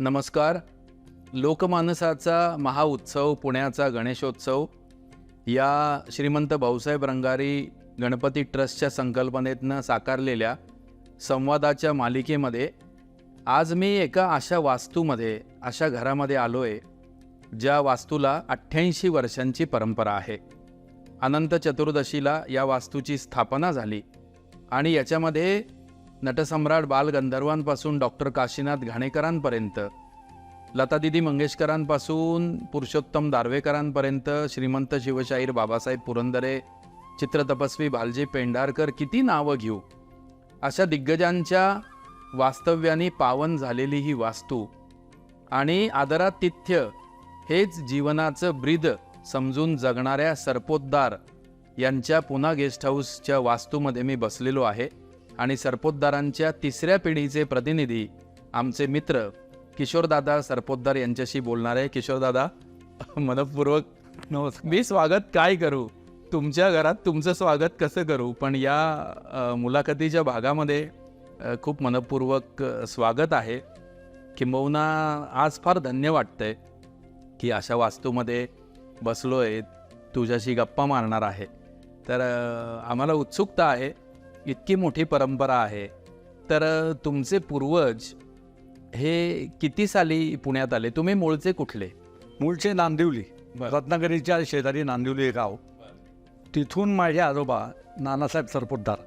नमस्कार. लोकमानसाचा महाउत्सव पुण्याचा गणेशोत्सव या श्रीमंत भाऊसाहेब रंगारी गणपती ट्रस्टच्या संकल्पनेतनं साकारलेल्या संवादाच्या मालिकेमध्ये आज मी एका अशा वास्तूमध्ये अशा घरामध्ये आलो आहे ज्या वास्तूला 88 वर्षांची परंपरा आहे. अनंत चतुर्दशीला या वास्तूची स्थापना झाली आणि याच्यामध्ये नटसम्राट बालगंधर्वांपासून डॉक्टर काशीनाथ घाणेकरांपर्यंत, लतादीदी मंगेशकरांपासून पुरुषोत्तम दारव्हेकरांपर्यंत, श्रीमंत शिवशाहीर बाबासाहेब पुरंदरे, चित्रतपस्वी भालजी पेंढारकर, किती नावं घेऊ, अशा दिग्गजांच्या वास्तव्याने पावन झालेली ही वास्तू आणि आदरातिथ्य हेच जीवनाचं ब्रीद समजून जगणाऱ्या सरपोतदार यांच्या पुणा गेस्ट हाऊसच्या वास्तूमध्ये मी बसलेलो आहे आणि सरपोतदारांच्या तिसऱ्या पिढीचे प्रतिनिधी आमचे मित्र किशोरदादा सरपोतदार यांच्याशी बोलणार आहे. किशोरदादा, मनपूर्वक नमस्कार. मी स्वागत काय करू, तुमच्या घरात तुमचं स्वागत कसं करू, पण या मुलाखतीच्या भागामध्ये खूप मनपूर्वक स्वागत आहे. किंबहुना आज फार धन्य वाटतंय की अशा वास्तूमध्ये बसलो आहे, तुझ्याशी गप्पा मारणार आहे. तर आम्हाला उत्सुकता आहे. इतकी मोठी परंपरा आहे, तर तुमचे पूर्वज हे किती साली पुण्यात आले? तुम्ही मूळचे कुठले? मूळचे नांदिवली, रत्नागिरीच्या शेजारी नांदिवली हे गाव. तिथून माझे आजोबा नानासाहेब सरपोतदार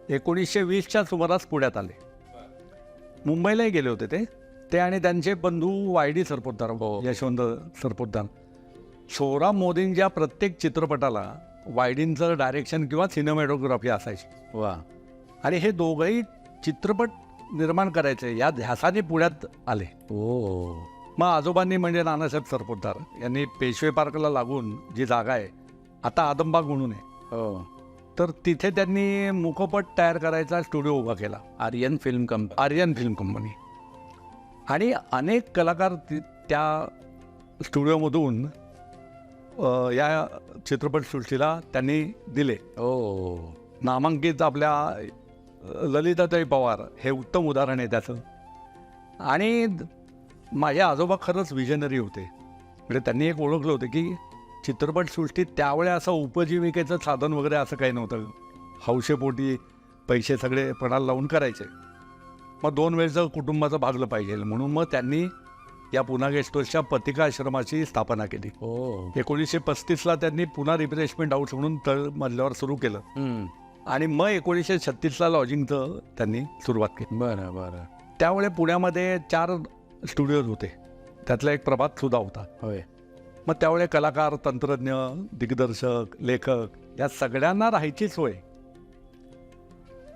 1920च्या सुमारास पुण्यात आले. मुंबईलाही गेले होते ते आणि त्यांचे बंधू वायडी सरपोतदार, यशवंत सरपोतदार. सोहराब मोदींच्या प्रत्येक चित्रपटाला वायडींचं डायरेक्शन किंवा सिनेमॅटोग्राफी असायची. वा. आणि हे दोघंही चित्रपट निर्माण करायचे या ध्यासाने पुण्यात आले. ओ. मग आजोबांनी म्हणजे नानासाहेब सरपोतदार यांनी पेशवे पार्कला लागून जी जागा आहे, आता आदमबाग म्हणून आहे, हो, तर तिथे त्यांनी मुखपट तयार करायचा स्टुडिओ उभा केला, आर्यन फिल्म कंपनी. आणि अनेक कलाकार त्या स्टुडिओमधून या चित्रपटसृष्टीला त्यांनी दिले. ओ. नामांकित आपल्या ललिताताई पवार हे उत्तम उदाहरण आहे त्याचं. आणि माझे आजोबा खरंच विजनरी होते. म्हणजे त्यांनी एक ओळखलं होतं की चित्रपटसृष्टीत त्यावेळी असं उपजीविकेचं साधन वगैरे असं काही नव्हतं. हौशेपोटी पैसे सगळे पणाला लावून करायचे. मग 2 वेळचं कुटुंबाचं भागलं पाहिजे म्हणून मग त्यांनी या पुणा गेस्ट हाऊसच्या पथिका आश्रमाची स्थापना केली. 1935ला त्यांनी पुणा रिफ्रेशमेंट हाऊस म्हणून तळ मजल्यावर सुरू केलं आणि मग 1936ला लॉजिंगचं त्यांनी सुरुवात केली. बरं बरं. त्यावेळी पुण्यामध्ये 4 स्टुडिओज होते, त्यातला एक प्रभात सुद्धा होता. होय. मग त्यावेळी कलाकार, तंत्रज्ञ, दिग्दर्शक, लेखक या सगळ्यांना राहायची सोय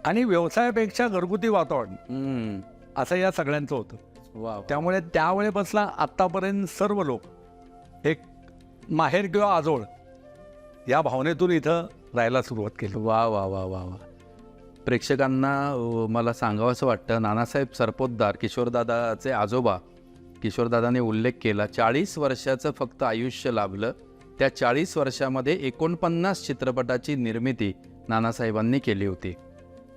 आणि व्यवसायापेक्षा घरगुती वातावरण असं या सगळ्यांचं होतं. वा. त्यामुळे त्यावेळेपासून आत्तापर्यंत सर्व लोक एक माहेर किंवा आजोळ या भावनेतून इथं राहायला सुरुवात केली. वा वा वा वा वा. प्रेक्षकांना मला सांगावंसं वाटतं, नानासाहेब सरपोतदार किशोरदादाचे आजोबा, किशोरदादाने उल्लेख केला 40 वर्षाचं फक्त आयुष्य लाभलं. त्या 40 वर्षामध्ये 49 चित्रपटाची निर्मिती नानासाहेबांनी केली होती.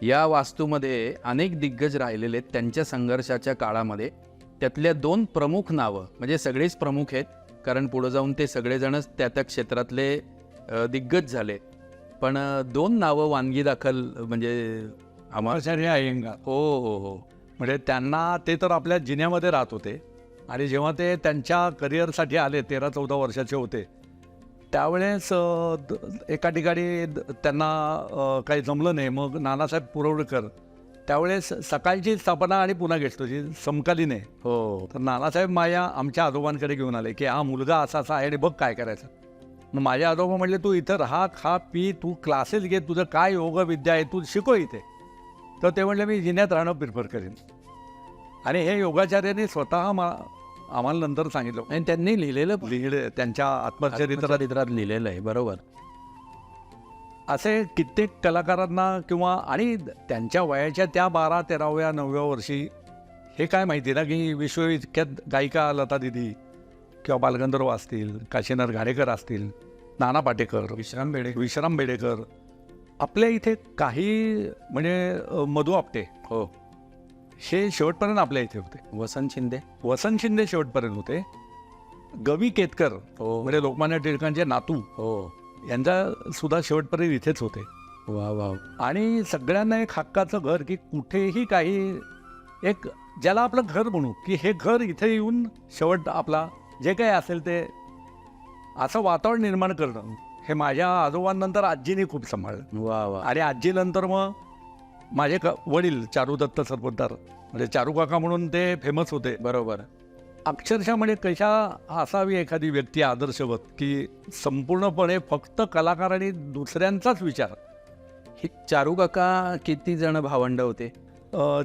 या वास्तूमध्ये अनेक दिग्गज राहिलेले आहेत त्यांच्या संघर्षाच्या काळामध्ये. त्यातल्या 2 प्रमुख नावं, म्हणजे सगळेच प्रमुख आहेत कारण पुढं जाऊन ते सगळेजणच त्या क्षेत्रातले दिग्गज झाले, पण 2 नावं वानगी दाखल म्हणजे आचार्य अय्यंगार. हो हो हो. म्हणजे त्यांना ते तर आपल्या जिन्यामध्ये राहत होते आणि जेव्हा ते त्यांच्या करिअरसाठी आले 13-14 वर्षाचे होते त्यावेळेस एका ठिकाणी त्यांना काही जमलं नाही. मग नानासाहेब पुरवडेकर त्यावेळेस सकाळची स्थापना आणि पुन्हा गेस्ट हाऊसची समकालीन आहे. हो. तर नानासाहेब माझ्या आमच्या आजोबांकडे घेऊन आले की हा मुलगा असा असा आहे आणि बघ काय करायचं. मग माझे आजोबा म्हटले तू इथं राहा, खा, पी, तू क्लासेस घे, तुझं काय योग विद्या आहे तू शिकव इथे. तर ते म्हटले मी जिन्यात राहणं प्रिफर करेन. आणि हे योगाचार्यांनी स्वतः आम्हाला नंतर सांगितलं आणि त्यांनी लिहिलेलं त्यांच्या आत्मचरित्रात लिहिलेलं आहे. बरोबर. असे कित्येक कलाकारांना किंवा आणि त्यांच्या वयाच्या त्या 12, 13व्या, 9व्या वर्षी हे काय माहिती ना की विश्वविख्यात गायिका लतादीदी किंवा बालगंधर्व असतील, काशीनाथ घाणेकर असतील, नाना पाटेकर, विश्राम बेडेकर, आपल्या इथे काही म्हणजे मधु आपटे, हो, हे शेवटपर्यंत आपल्या इथे होते. वसंत शिंदे. वसंत शिंदे शेवटपर्यंत होते. गवी केतकर हो. म्हणजे लोकमान्य टिळकांचे नातू हो. यांचा सुद्धा शेवटपर्यंत इथेच होते. वा वा. आणि सगळ्यांना एक हक्काचं घर, की कुठेही काही एक ज्याला आपलं घर म्हणू, की हे घर इथे येऊन शेवट आपला जे काही असेल ते असं वातावरण निर्माण करणं, हे माझ्या आजोबांनंतर आजीने खूप सांभाळलं. वा वा. आणि आजीनंतर मग माझे वडील चारू दत्त सरपोतदार, म्हणजे चारू काका म्हणून ते फेमस होते. बरोबर. अक्षरशः म्हणजे कशा असावी एखादी व्यक्ती आदर्शवत, की संपूर्णपणे फक्त कलाकार आणि दुसऱ्यांचाच विचार. हे चारू काका किती जण भावंड होते?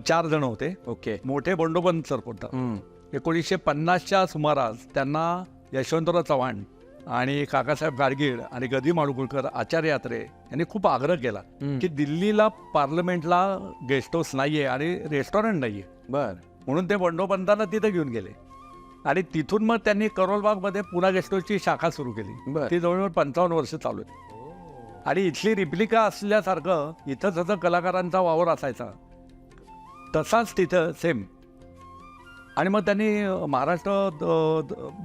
4 जण होते. ओके. मोठे बंडोपंत सरपोतदार हम्म. 1950च्या सुमारास त्यांना यशवंतराव चव्हाण आणि काकासाहेब गाडगीळ आणि गदी माडगुळकर, आचार्य यात्रे यांनी खूप आग्रह केला हम्म. की दिल्लीला पार्लमेंटला गेस्ट हाऊस नाहीये आणि रेस्टॉरंट नाहीये, बर. म्हणून ते बंडोपंतांना तिथे घेऊन गेले. आणि तिथून मग त्यांनी करोलबागमध्ये पुन्हा गेस्ट हाऊसची शाखा सुरू केली. बर. ती जवळजवळ 55 वर्ष चालू आहे. आणि इथली रिप्लिका असल्यासारखं इथं जसं कलाकारांचा वावर असायचा तसाच तिथं सेम. आणि मग त्यांनी महाराष्ट्र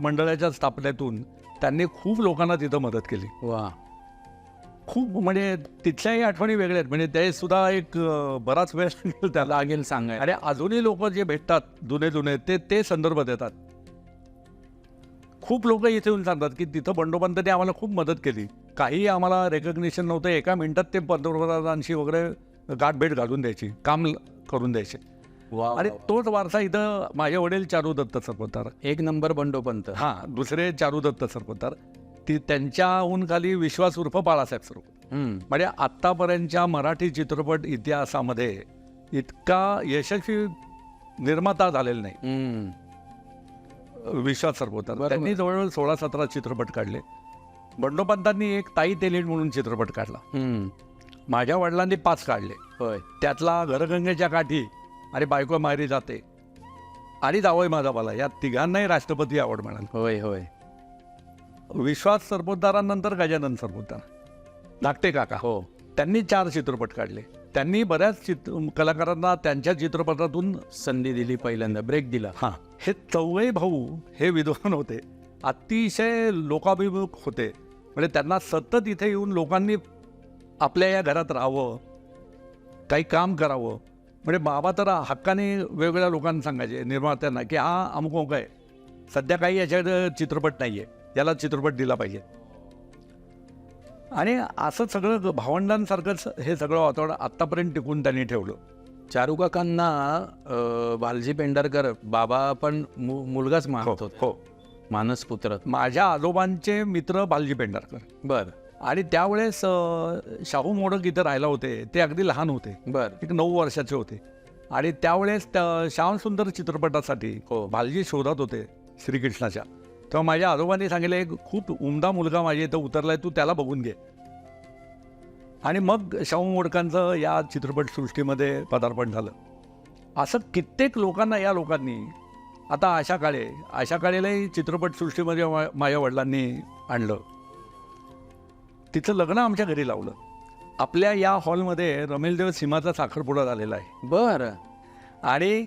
मंडळाच्या स्थापनेतून त्यांनी खूप लोकांना तिथं मदत केली. वा. खूप म्हणजे तिथल्याही आठवणी वेगळ्या आहेत. म्हणजे ते सुद्धा एक बराच वेळ लागेल त्याला. लागेल सांगाय. आणि अजूनही लोक जे भेटतात जुने ते संदर्भ देतात. खूप लोक इथे येऊन सांगतात की तिथं बंडोपंतांनी आम्हाला खूप मदत केली. काही आम्हाला रेकग्निशन नव्हतं, एका मिनिटात ते पंतप्रधानांशी वगैरे गाठभेट घालून द्यायची, काम करून द्यायचे. वा. आणि तोच वारसा इथं माझे वडील चारू दत्त सरपोतदार, एक नंबर बंडोपंत. दुसरे चारू दत्त सरपोतदार, ती त्यांच्याहून खाली विश्वास उर्फ बाळासाहेब सरपोतदार. हम्म. म्हणजे आत्तापर्यंतच्या मराठी चित्रपट इतिहासामध्ये इतका यशस्वी निर्माता झालेला नाही हम्म. विश्वास सरपोतदार. बरोबर. त्यांनी जवळजवळ 16-17 चित्रपट काढले. बंडोपंतांनी एक ताई तेलीड म्हणून चित्रपट काढला. हम्म. माझ्या वडिलांनी 5 काढले. होय. त्यातला घरगंगेच्या काठी आणि बायको माहेरी जाते आणि जावई माझा बाला, या तिघांनाही राष्ट्रपती अवॉर्ड मिळाला. होय. होय. विश्वास सरपोतदारांनंतर गजानन सरपोतदार, धाकटे काका, हो. त्यांनी 4 चित्रपट काढले. त्यांनी बऱ्याच कलाकारांना त्यांच्या चित्रपटातून संधी दिली, पहिल्यांदा ब्रेक दिला. हे चौघे भाऊ हे विद्वान होते, अतिशय लोकाभिमुख होते. म्हणजे त्यांना सतत इथे येऊन लोकांनी आपल्या या घरात राहावं, काही काम करावं. म्हणजे बाबा तर हक्काने वेगवेगळ्या लोकांना सांगायचे, निर्मात्यांना, की हा अमुक आहे, सध्या काही याच्याकडे चित्रपट नाही आहे, याला चित्रपट दिला पाहिजे. आणि असं सगळं भावंडांसारखंच हे सगळं वातावरण आत्तापर्यंत टिकून त्यांनी ठेवलं. चारू काकांना भालजी पेंढारकर बाबा पण मुलगाच मानत होते. हो. मानसपुत्र. माझ्या आजोबांचे मित्र बालजी पेंढारकर. बर. आणि त्यावेळेस शाहू मोडक इथे राहायला होते. ते अगदी लहान होते, बर. एक 9 वर्षाचे होते. आणि त्यावेळेस श्यामसुंदर चित्रपटासाठी हो. भालजी शोधात होते श्रीकृष्णाच्या. तेव्हा माझ्या आजोबांनी सांगितलं, एक खूप उमदा मुलगा माझ्या इथं उतरलाय, तू त्याला बघून घे. आणि मग शाहू मोडकांचं या चित्रपटसृष्टीमध्ये पदार्पण झालं. असं कित्येक लोकांना या लोकांनी, आता आशा काळेलाही चित्रपटसृष्टीमध्ये माझ्या वडिलांनी आणलं. तिचं लग्न आमच्या घरी लावलं. आपल्या या हॉलमध्ये रमेलदेव सीमाचा साखरपुडा झालेला आहे. बर. आणि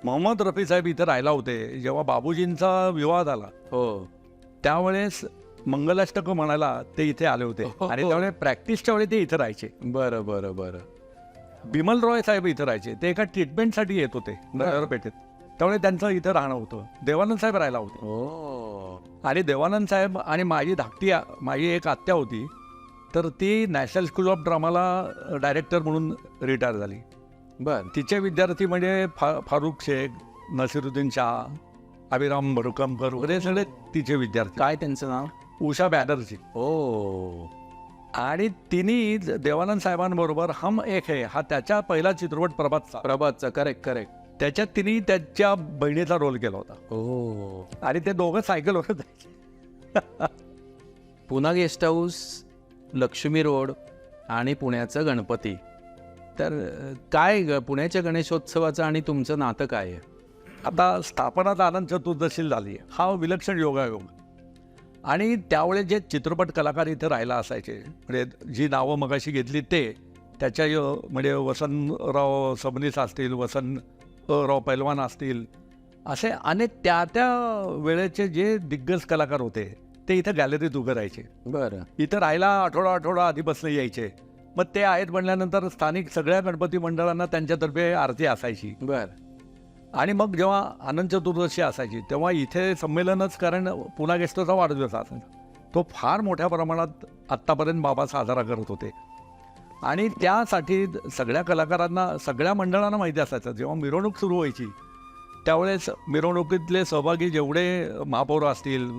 मोहम्मद रफी साहेब इथं राहायला होते. जेव्हा बाबूजींचा विवाह झाला, हो, त्यावेळेस मंगलाष्टक म्हणायला ते इथे आले होते. आणि त्यावेळेस प्रॅक्टिसच्या वेळी ते इथं राहायचे. बरं बरं बरं. बिमल रॉय साहेब इथं राहायचे. ते एका ट्रीटमेंटसाठी येत होते पेठेत. त्यामुळे त्यांचं इथं राहणं होतं. देवानंद साहेब राहायला होते. ओ. आणि देवानंद साहेब आणि माझी एक आत्या होती, तर ती नॅशनल स्कूल ऑफ ड्रामाला डायरेक्टर म्हणून रिटायर झाली. बर. तिचे विद्यार्थी म्हणजे फारुख शेख, नसिरुद्दीन शाह, अभिराम भडकमकर वगैरे सगळे तिचे विद्यार्थी. काय त्यांचं नाव? उषा बॅनर्जी. ओ. आणि तिने देवानंद साहेबांबरोबर हम एक है हा त्याच्या पहिला चित्रपट प्रभातचा. Correct correct. त्याच्यात तिने त्याच्या बहिणीचा रोल केला होता. ओ. आणि ते दोघं सायकलवर जायचे. Poona guest house, Laxmi road आणि पुण्याचं गणपती. तर काय पुण्याच्या गणेशोत्सवाचं आणि तुमचं नातं काय आहे? आता स्थापनात आनंद चतुर्दशी झाली, हा विलक्षण योगायोग. आणि त्यावेळेस जे चित्रपट कलाकार इथे राहायला असायचे, म्हणजे जी नावं मगाशी घेतली त्याच्या म्हणजे वसंतराव सबनीस असतील, वसंतराव पैलवान असतील, असे अनेक त्या त्या वेळेचे जे दिग्गज कलाकार होते ते इथं गॅलरीत उभे राहायचे. बरं. इथं राहायला आठवडा आधीपासून यायचे. मग ते आहेत म्हणल्यानंतर स्थानिक सगळ्या गणपती मंडळांना त्यांच्यातर्फे आरती असायची. बरं. आणि मग जेव्हा अनंत चतुर्दशी असायची तेव्हा इथे संमेलनच, कारण पुन्हा गेस्टोचा वाढदिवस असायचा, तो फार मोठ्या प्रमाणात आत्तापर्यंत बाबा साजरा करत होते. आणि त्यासाठी सगळ्या कलाकारांना, सगळ्या मंडळांना माहिती असायचं जेव्हा मिरवणूक सुरू व्हायची त्यावेळेस मिरवणुकीतले सहभागी जेवढे महापौर असतील,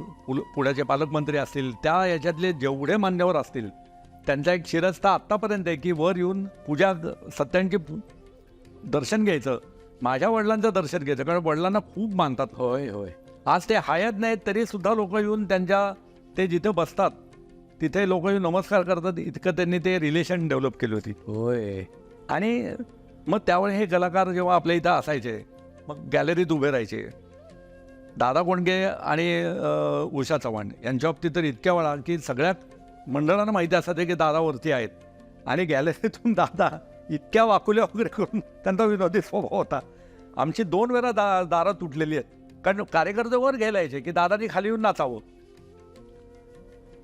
पुण्याचे पालकमंत्री असतील, त्या याच्यातले जेवढे मान्यवर असतील त्यांचा एक शिरस्ता आत्तापर्यंत आहे की वर येऊन पूजा सत्यांची दर्शन घ्यायचं, माझ्या वडिलांचं दर्शन घ्यायचं, कारण वडिलांना खूप मानतात. होय होय. आज ते हयात नाहीत तरी सुद्धा लोक येऊन ते जिथे बसतात तिथे लोक येऊन नमस्कार करतात. इतकं त्यांनी ते रिलेशन डेव्हलप केली होती. होय. आणि मग त्यावेळी हे कलाकार जेव्हा आपल्या इथं असायचे मग गॅलरीत उभे राहायचे. दादा कोंडके आणि उषा चव्हाण यांच्या बाबतीत तर इतक्या वेळा की सगळ्या मंडळांना माहिती असायचं की दादावरती आहेत. आणि गॅलरीतून दादा इतक्या वाकुल्या वगैरे करून, त्यांचा विनोदी स्वभाव होता. आमची 2 वेळा दारं तुटलेली आहेत, कारण कार्यकर्ते वर घ्यायला यायचे की दादानी खाली येऊन नाचावं.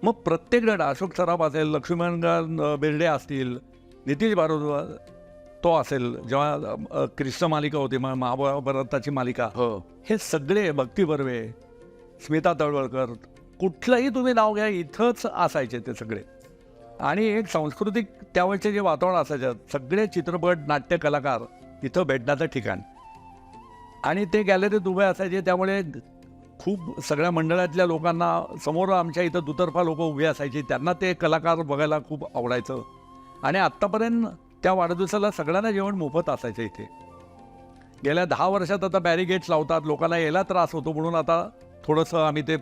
मग प्रत्येक जण, अशोक सराफ असेल, लक्ष्मण बेर्डे असतील, नितीश भारद्वाज तो असेल, जेव्हा कृष्ण मालिका होती महाभारताची मालिका, हो. हे सगळे, भक्ती बर्वे, स्मिता तळवळकर, कुठलंही तुम्ही नाव घ्या इथंच असायचे ते सगळे. आणि एक सांस्कृतिक त्यावेळचे जे वातावरण असायचं, सगळे चित्रपट, नाट्य कलाकार इथं भेटण्याचं ठिकाण. आणि ते गॅलरीत उभे असायचे, त्यामुळे खूप सगळ्या मंडळातल्या लोकांना, समोर आमच्या इथं दुतर्फा लोक उभी असायची, त्यांना ते कलाकार बघायला खूप आवडायचं. आणि आत्तापर्यंत त्या वाढदिवसाला सगळ्यांना जेवण मोफत असायचं इथे. गेल्या 10 वर्षात आता बॅरिगेट्स लावतात, लोकांना यायला त्रास होतो म्हणून आता थोडंसं आम्ही ते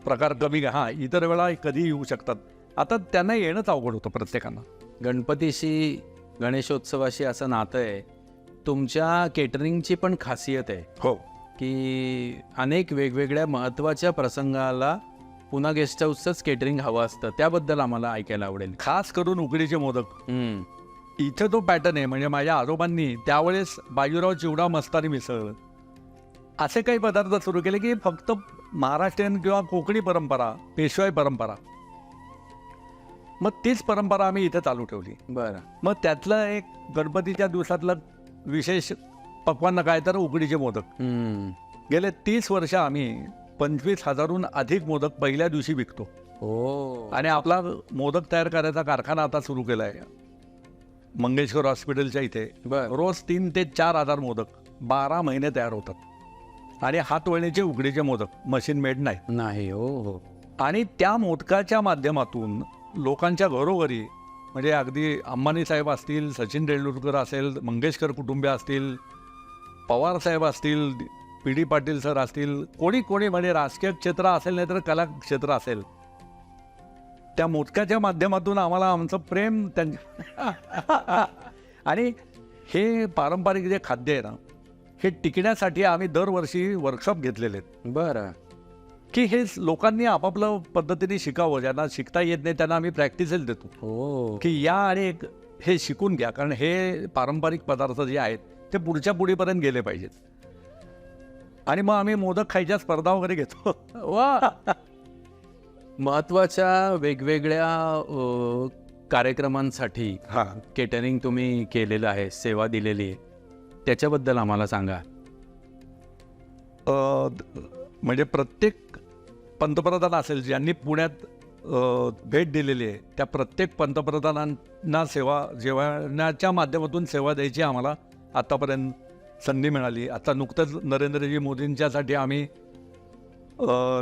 प्रकार कमी, हां इतर वेळा कधी येऊ शकतात, आता त्यांना येणंच अवघड होतं प्रत्येकांना. गणपतीशी, गणेशोत्सवाशी असं नातं आहे. तुमच्या केटरिंगची पण खासियत आहे हो, की अनेक वेगवेगळ्या महत्त्वाच्या प्रसंगाला पुन्हा गेस्ट हाऊसचंच केटरिंग हवं असतं. त्याबद्दल आम्हाला ऐकायला आवडेल. खास करून उकडीचे मोदक हम्म. इथं तो पॅटर्न आहे. म्हणजे माझ्या आजोबांनी त्यावेळेस बाजीराव चिवडा, मस्तानी मिसळ असे काही पदार्थ सुरू केले की फक्त महाराष्ट्रीयन किंवा कोकणी परंपरा, पेशवाई परंपरा, मग तीच परंपरा आम्ही इथे चालू ठेवली. बरं. मग त्यातलं एक गणपतीच्या दिवसातलं विशेष पक्वान्न काय तर उकडीचे मोदक. गेले 30 वर्ष आम्ही 25,000हून अधिक मोदक पहिल्या दिवशी विकतो. हो. आणि आपला मोदक तयार करायचा कारखाना आता सुरू केला आहे मंगेशकर हॉस्पिटलच्या इथे. बरं. रोज 3 ते 4 हजार मोदक 12 महिने तयार होतात. आणि हातवळणीचे उकडीचे मोदक, मशीन मेड नाही. हो हो. आणि त्या मोदकाच्या माध्यमातून लोकांच्या घरोघरी, म्हणजे अगदी अंबानी साहेब असतील, सचिन तेंडुलकर असेल, मंगेशकर कुटुंबीय असतील, पवार साहेब असतील, PD पाटील सर असतील, कोणी म्हणजे राजकीय क्षेत्र असेल नाही तर कला क्षेत्र असेल, त्या मोदकाच्या माध्यमातून आम्हाला आमचं प्रेम त्यांच्या आणि हे पारंपरिक जे खाद्य आहे ना, हे टिकण्यासाठी आम्ही दरवर्षी वर्कशॉप घेतलेले आहेत. बरं. की हे लोकांनी आपापल्या पद्धतीने शिकावं. ज्यांना शिकता येत नाही त्यांना आम्ही प्रॅक्टिसेस देतो. हो. की या आणि हे शिकून घ्या, कारण हे पारंपरिक पदार्थ जे आहेत ते पुढच्या पिढीपर्यंत गेले पाहिजेत. आणि मग आम्ही मोदक खायच्या स्पर्धा वगैरे घेतो. वा. महत्त्वाच्या वेगवेगळ्या कार्यक्रमांसाठी हां, केटरिंग तुम्ही केलेलं आहे, सेवा दिलेली आहे, त्याच्याबद्दल आम्हाला सांगा. म्हणजे प्रत्येक पंतप्रधान असेल ज्यांनी पुण्यात भेट दिलेली आहे, त्या प्रत्येक पंतप्रधानांना जेवणाच्या माध्यमातून सेवा द्यायची आम्हाला आत्तापर्यंत संधी मिळाली. आता नुकतंच नरेंद्रजी मोदींच्यासाठी आम्ही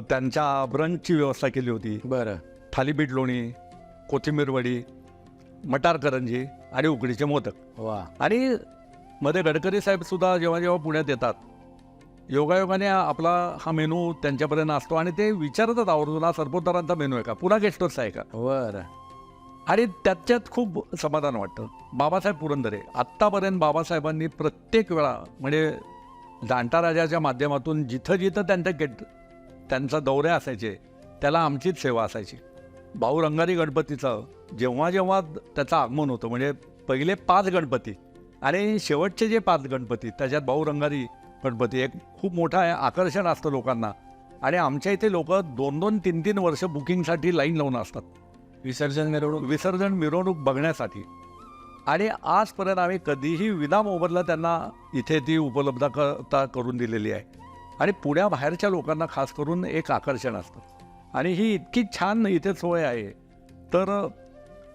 त्यांच्या ब्रंचची व्यवस्था केली होती. बरं. थालीपीठ, लोणी, कोथिंबीर वडी, मटार करंजी आणि उकडीचे मोदक. वा. आणि मध्ये गडकरी साहेबसुद्धा जेव्हा पुण्यात येतात, योगायोगाने आपला हा मेनू त्यांच्यापर्यंत असतो आणि ते विचारतात आवर्जून, हा सरपोतदारांचा मेनू आहे का, पुन्हा गेस्ट हाऊसचा आहे का. बरं. आणि त्याच्यात खूप समाधान वाटतं. बाबासाहेब पुरंदरे आत्तापर्यंत बाबासाहेबांनी प्रत्येक वेळा, म्हणजे जाणता राजाच्या माध्यमातून जिथं त्यांचा दौरे असायचे त्याला आमचीच सेवा असायची. भाऊ रंगारी गणपतीचं जेव्हा त्याचं आगमन होतं, म्हणजे पहिले 5 गणपती आणि शेवटचे जे 5 गणपती त्याच्यात बहुरंगारी गणपती एक खूप मोठं आकर्षण असतं लोकांना. आणि आमच्या इथे लोक 2-2, 3-3 वर्ष बुकिंगसाठी लाईन लावून असतात विसर्जन मिरवणूक बघण्यासाठी. आणि आजपर्यंत आम्ही कधीही विना मोबदला त्यांना इथे ती उपलब्धता करून दिलेली आहे. आणि पुण्याबाहेरच्या लोकांना खास करून एक आकर्षण असतं. आणि ही इतकी छान इथे सोय आहे. तर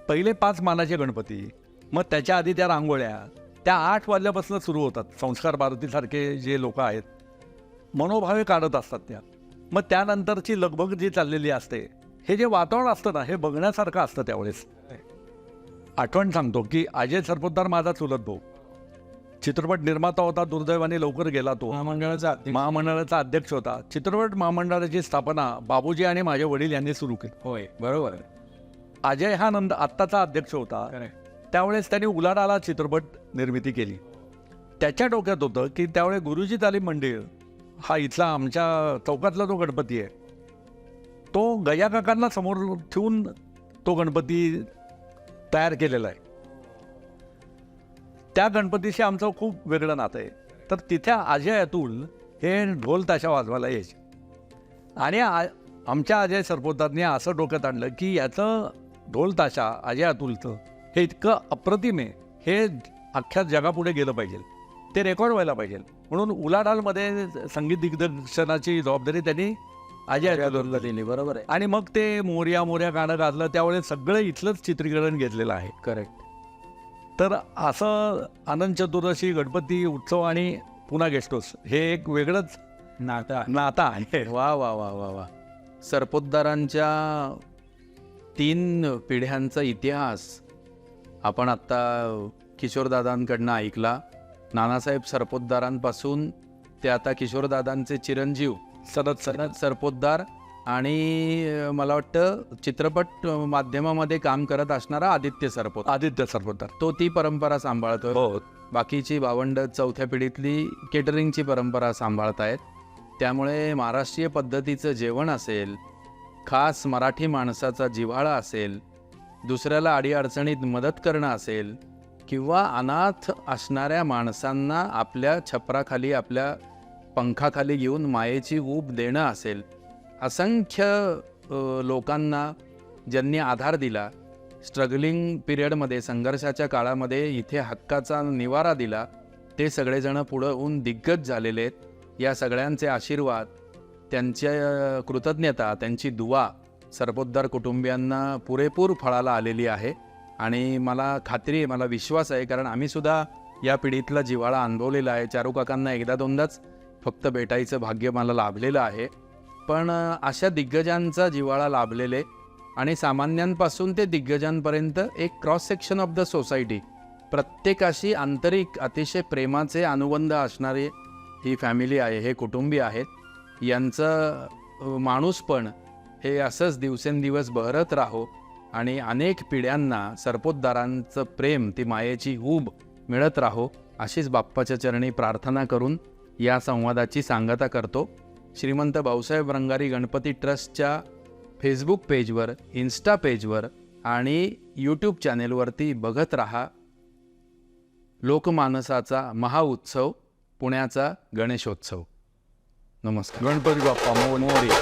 पहिले 5 मानाचे गणपती, मग त्याच्या आधी त्या रांगोळ्या त्या 8 वाजल्यापासून सुरू होतात. संस्कार भारतीसारखे जे लोक आहेत मनोभावे काढत असतात त्या. मग त्यानंतरची लगबग जी चाललेली असते, हे जे वातावरण असतं ना, हे बघण्यासारखं असतं त्यावेळेस. आठवण सांगतो की अजय सरपोतदार माझा चुलत भाऊ, चित्रपट निर्माता होता, दुर्दैवाने लवकर गेला तो. महामंडळाचा अध्यक्ष होता. चित्रपट महामंडळाची स्थापना बाबूजी आणि माझे वडील यांनी सुरू केली. होय, बरोबर. अजय हा आत्ताचा अध्यक्ष होता. त्यावेळेस त्यांनी उलाढाला चित्रपट निर्मिती केली. त्याच्या डोक्यात होतं की त्यावेळेस गुरुजी तालीम मंदिर हा इथला आमच्या चौकातला जो गणपती आहे, तो गया काकांना समोर ठेवून तो गणपती तयार केलेला आहे. त्या गणपतीशी आमचं खूप वेगळं नातं आहे. तर तिथे अजय अतुल हे ढोल ताशा वाजवायला यायचे. आणि आमच्या अजय सरपोतदारने असं डोक्यात आणलं की याचं ढोल ताशा अजय अतुलचं हे इतकं अप्रतिम आहे, हे अख्ख्या जगापुढे गेलं पाहिजे, ते रेकॉर्ड व्हायला पाहिजे. म्हणून उलाढालमध्ये संगीत दिग्दर्शनाची जबाबदारी त्यांनी अजय अतुलला दिली. बरोबर आहे. आणि मग ते मोर्या मोर्या गाणं गाजलं. त्यावेळेस सगळं इथलंच चित्रीकरण घेतलेलं आहे. करेक्ट. तर असं अनंत चतुर्दशी, गणपती उत्सव आणि पुन्हा गेस्ट हाऊस हे एक वेगळंच नातं आहे. वा वा वा वा वा. सरपोतदारांच्या 3 पिढ्यांचा इतिहास आपण आत्ता किशोरदादांकडनं ऐकला. नानासाहेब सरपोतदारांपासून ते आता किशोरदादांचे चिरंजीव सनद सरपोतदार आणि मला वाटतं चित्रपट माध्यमामध्ये काम करत असणारा आदित्य सरपोतदार तो ती परंपरा सांभाळतो. हो. बाकीची भावंड 4थ्या पिढीतली केटरिंगची परंपरा सांभाळत आहेत. त्यामुळे महाराष्ट्रीय पद्धतीचं जेवण असेल, खास मराठी माणसाचा जिव्हाळा असेल, दुसऱ्याला अडीअडचणीत मदत करणं असेल, किंवा अनाथ असणाऱ्या माणसांना आपल्या छपराखाली, आपल्या पंखाखाली घेऊन मायेची ऊब देणं असेल, असंख्य लोकांना ज्यांनी आधार दिला, स्ट्रगलिंग पिरियडमध्ये, संघर्षाच्या काळामध्ये इथे हक्काचा निवारा दिला, ते सगळेजण पुढं होऊन दिग्गज झालेले आहेत. या सगळ्यांचे आशीर्वाद, त्यांच्या कृतज्ञता, त्यांची दुवा सरपोतदार कुटुंबियांना पुरेपूर फळाला आलेली आहे. आणि मला खात्री आहे, मला विश्वास आहे, कारण आम्हीसुद्धा या पिढीतला जिव्हाळा अनुभवलेला आहे. चारू काकांना 1-2दाच फक्त भेटायचं भाग्य मला लाभलेलं आहे. पण अशा दिग्गजांचा जिव्हाळा लाभलेले आणि सामान्यांपासून ते दिग्गजांपर्यंत एक cross section of the society, प्रत्येकाशी आंतरिक अतिशय प्रेमाचे अनुबंध असणारे ही फॅमिली आहे, हे कुटुंबीय आहेत. यांचं माणूसपण हे असंच दिवसेंदिवस बहरत राहो आणि अनेक पिढ्यांना सरपोतदारांचं प्रेम, ती मायेची ऊब मिळत राहो, अशीच बाप्पाच्या चरणी प्रार्थना करून या संवादाची सांगता करतो. श्रीमंत भाऊसाहेब रंगारी गणपती ट्रस्टच्या फेसबुक पेजवर, इन्स्टा पेजवर आणि यूट्यूब चॅनेलवरती बघत राहा लोकमानसाचा महाउत्सव, पुण्याचा गणेशोत्सव. नमस्कार. गणपती बाप्पा मोरया.